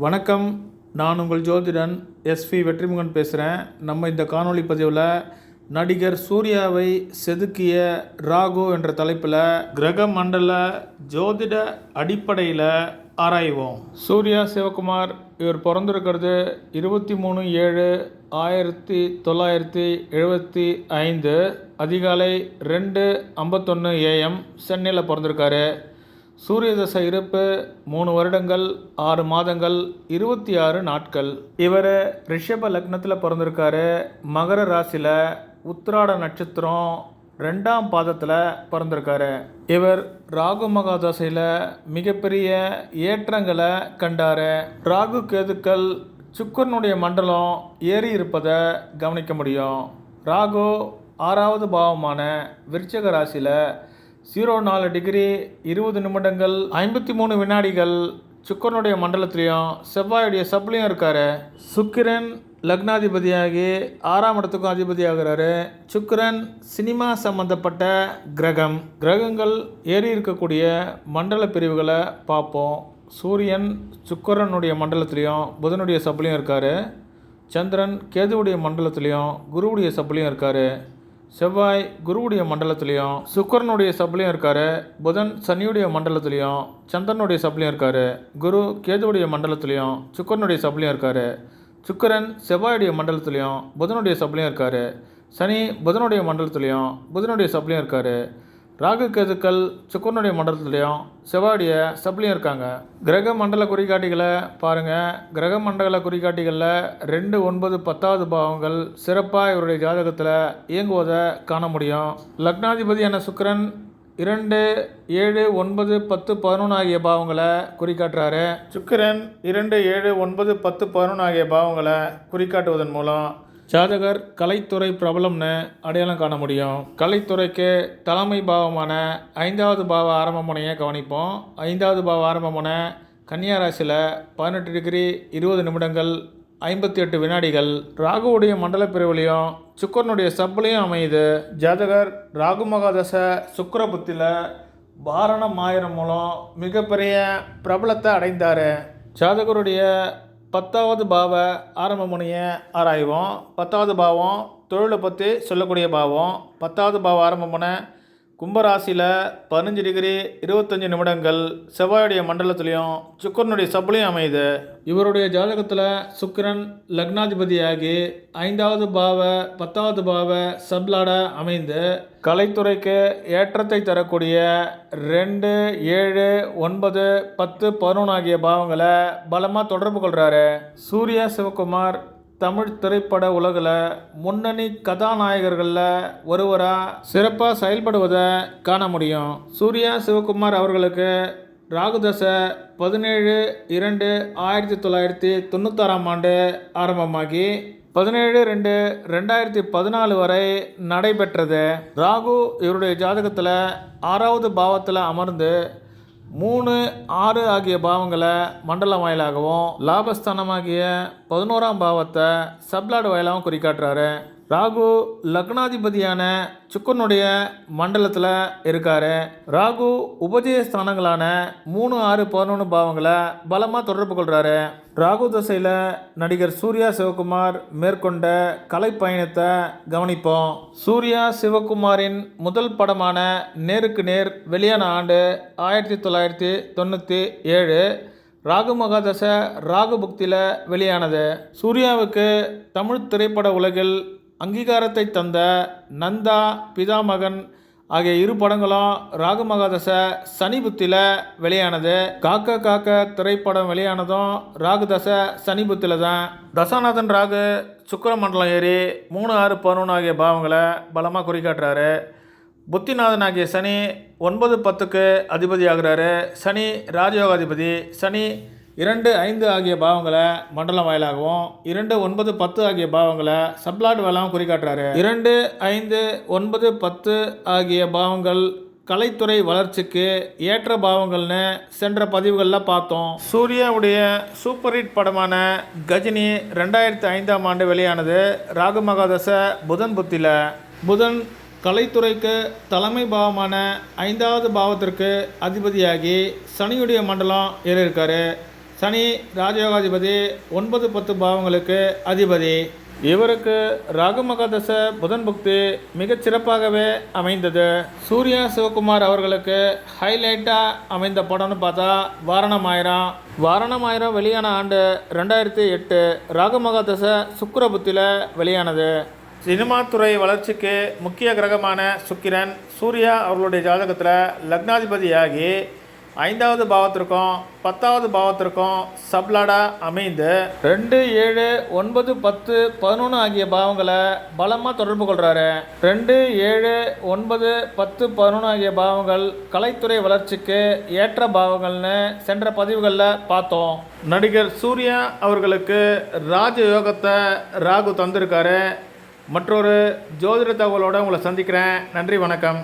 வணக்கம். நான் உங்கள் ஜோதிடன் எஸ்வி வெற்றிமுகன் பேசுகிறேன். நம்ம இந்த காணொளி பதிவில் நடிகர் சூர்யாவை செதுக்கிய ராகு என்ற தலைப்பில் கிரக மண்டல ஜோதிட அடிப்படையில் ஆராய்வோம். சூர்யா சிவகுமார் இவர் பிறந்திருக்கிறது 23/7/1975 அதிகாலை 2:51 AM சென்னையில் பிறந்திருக்காரு. சூரிய தசை இருப்பு 3 வருடங்கள் 6 மாதங்கள் 26 நாட்கள். இவர் ரிஷப லக்னத்தில் பிறந்திருக்காரு. மகர ராசியில் உத்திராட நட்சத்திரம் 2ஆம் பாதத்தில் பிறந்திருக்காரு. இவர் ராகு மகா தசையில் மிகப்பெரிய ஏற்றங்களை கண்டார். ராகு கேதுக்கள் சுக்கிரனுடைய மண்டலம் ஏறி இருப்பதை கவனிக்க முடியும். ராகு 6வது பாவமான விருச்சிக ராசியில் 04 டிகிரி 20 நிமிடங்கள் 53 வினாடிகள் சுக்கிரனுடைய மண்டலத்திலையும் செவ்வாயுடைய சப்லையும் இருக்கார். சுக்கிரன் லக்னாதிபதியாகி 6ஆம் இடத்துக்கும் அதிபதியாகிறாரு. சுக்கிரன் சினிமா சம்பந்தப்பட்ட கிரகங்கள் ஏறி இருக்கக்கூடிய மண்டல பிரிவுகளை பார்ப்போம். சூரியன் சுக்கிரனுடைய மண்டலத்திலையும் புதனுடைய சப்லையும் இருக்கார். சந்திரன் கேதுவுடைய மண்டலத்திலையும் குருவுடைய சப்லையும் இருக்கார். செவ்வாய் குருவுடைய மண்டலத்திலையும் சுக்கிரனுடைய சப்லையும் இருக்கார். புதன் சனியுடைய மண்டலத்திலையும் சந்திரனுடைய சப்லையும் இருக்கார். குரு கேதுவுடைய மண்டலத்திலையும் சுக்கிரனுடைய சப்லையும் இருக்கார். சுக்கிரன் செவ்வாயுடைய மண்டலத்திலையும் புதனுடைய சப்லையும் இருக்கார். சனி புதனுடைய மண்டலத்திலையும் புதனுடைய சப்லையும் இருக்கார். ராகு கேதுக்கள் சுக்கிரனுடைய மண்டலத்திலையும் செவ்வாயுடைய சப்லையும் இருக்காங்க. கிரக மண்டல குறிகாட்டிகளை பாருங்கள். கிரக மண்டல குறிகாட்டிகளில் 2, 9, 10வது பாவங்கள் சிறப்பாக இவருடைய ஜாதகத்தில் இயங்குவதை காண முடியும். லக்னாதிபதியான சுக்கிரன் 2, 7, 9, 10, 11 ஆகிய பாவங்களை குறிக்காட்டுறாரு. சுக்கிரன் 2, 7, 9, 10, 11 ஆகிய பாவங்களை குறிக்காட்டுவதன் மூலம் ஜாதகர் கலைத்துறை பிரபலம்னு அடையாளம் காண முடியும். கலைத்துறைக்கு தலைமை பாவமான 5வது பாவ ஆரம்ப முனையை கவனிப்போம். 5வது பாவ ஆரம்ப முனை கன்னியா ராசியில் 18 டிகிரி 20 நிமிடங்கள் 58 வினாடிகள் ராகுவுடைய மண்டல பிரிவுலையும் சுக்கிரனுடைய சப்லையும் அமையுது. ஜாதகர் ராகு மகாதசை சுக்கிர புத்தியில் வாரணம் ஆயிரம் மூலம் மிகப்பெரிய பிரபலத்தை அடைந்தார். ஜாதகருடைய 10வது பாவ ஆரம்ப முனையை ஆராய்வோம். 10வது பாவம் தொழிலை பற்றி சொல்லக்கூடிய பாவம். 10வது பாவ ஆரம்ப முனை கும்பராசியில் 15 டிகிரி 25 நிமிடங்கள் செவ்வாயுடைய மண்டலத்திலையும் சுக்கிரனுடைய சப்லையும் அமையுது. இவருடைய ஜாதகத்தில் சுக்கிரன் லக்னாதிபதியாகி 5வது பாவ 10வது பாவ சப்லாட அமைந்து கலைத்துறைக்கு ஏற்றத்தை தரக்கூடிய 2, 7, 9, 10, 11 ஆகிய பாவங்களை பலமாக தொடர்பு கொள்கிறாரு. சூர்யா சிவகுமார் தமிழ் திரைப்பட உலகில் முன்னணி கதாநாயகர்களில் ஒருவராக சிறப்பாக செயல்படுவதை காண முடியும். சூர்யா சிவகுமார் அவர்களுக்கு ராகுதசை 17/2/1996 ஆரம்பமாகி 17/2/2014 வரை நடைபெற்றது. ராகு இவருடைய ஜாதகத்தில் 6வது பாவத்தில் அமர்ந்து 3, 6 ஆகிய பாவங்களை மண்டல வாயிலாகவும் லாபஸ்தானமாகிய 11ஆம் பாவத்தை சப்லாடு வாயிலாகவும் குறிக்காட்டுறாரு. ராகு லக்னாதிபதியான சுக்கிரனுடைய மண்டலத்தில் இருக்கார். ராகு உபஜய ஸ்தானங்களான 3, 6, 11 பாவங்களை பலமாக தொடர்பு கொள்கிறாரு. ராகு தசையில் நடிகர் சூர்யா சிவகுமார் மேற்கொண்ட கலை பயணத்தை கவனிப்போம். சூர்யா சிவகுமாரின் முதல் படமான நேருக்கு நேர் வெளியான ஆண்டு 1997. ராகு மகாதசை ராகு புக்தியில் வெளியானது. சூர்யாவுக்கு தமிழ் திரைப்பட உலகில் அங்கீகாரத்தை தந்த நந்தா, பிதாமகன் ஆகிய 2 படங்களும் ராகு மகாதசை சனி புத்தியில் வெளியானது. காக்க காக்க திரைப்படம் வெளியானதும் ராகு தசை சனி புத்தியில் தான். தசாநாதன் ராகு சுக்கிர மண்டலம் ஏறி 3, 6, 11 ஆகிய பாவங்களை பலமாக குறிக்காட்டுறாரு. புத்திநாதன் ஆகிய சனி 9, 10க்கு அதிபதி ஆகிறாரு. சனி ராஜயோகாதிபதி. சனி 2, 5 ஆகிய பாவங்களை மண்டலம் வாயிலாகவும் 2, 9, 10 ஆகிய பாவங்களை சப்லாட் வாயிலாகவும் குறிக்காட்டுறாரு. 2, 5, 9, 10 ஆகிய பாவங்கள் கலைத்துறை வளர்ச்சிக்கு ஏற்ற பாவங்கள்னு சென்ற பதிவுகளில் பார்த்தோம். சூர்யாவுடைய சூப்பர் ஹிட் படமான கஜினி 2005ஆம் ஆண்டு வெளியானது. ராகு மகாதசை புதன் புத்தியில். புதன் கலைத்துறைக்கு தலைமை பாவமான 5வது பாவத்திற்கு அதிபதியாகி சனியுடைய மண்டலம் ஏறியிருக்காரு. சனி ராஜயோகாதிபதி 9, 10 பாவங்களுக்கு அதிபதி. இவருக்கு ராகு மகாதசை புதன் புக்தி மிகச் சிறப்பாகவே அமைந்தது. சூர்யா சிவகுமார் அவர்களுக்கு ஹைலைட்டாக அமைந்த படம்னு பார்த்தா வாரணமாயிரம். வாரணமாயிரம் வெளியான ஆண்டு 2008. ராகு மகாதசை சுக்கிர புத்தியில் வெளியானது. சினிமா துறை வளர்ச்சிக்கு முக்கிய கிரகமான சுக்கிரன் சூர்யா அவர்களுடைய ஜாதகத்தில் லக்னாதிபதியாகி 5வது பாவத்திற்கும் 10வது பாவத்திற்கும் சப்லாடாக அமைந்து 2, 7, 9, 10, 11 ஆகிய பாவங்களை பலமாக தொடர்பு கொள்கிறாரு. 2, 7, 9, 10, 11 ஆகிய பாவங்கள் கலைத்துறை வளர்ச்சிக்கு ஏற்ற பாவங்கள்னு சென்ற பதிவுகளில் பார்த்தோம். நடிகர் சூர்யா அவர்களுக்கு ராஜயோகத்தை ராகு தந்திருக்காரு. மற்றொரு ஜோதிட தகவலோடு உங்களை சந்திக்கிறேன். நன்றி, வணக்கம்.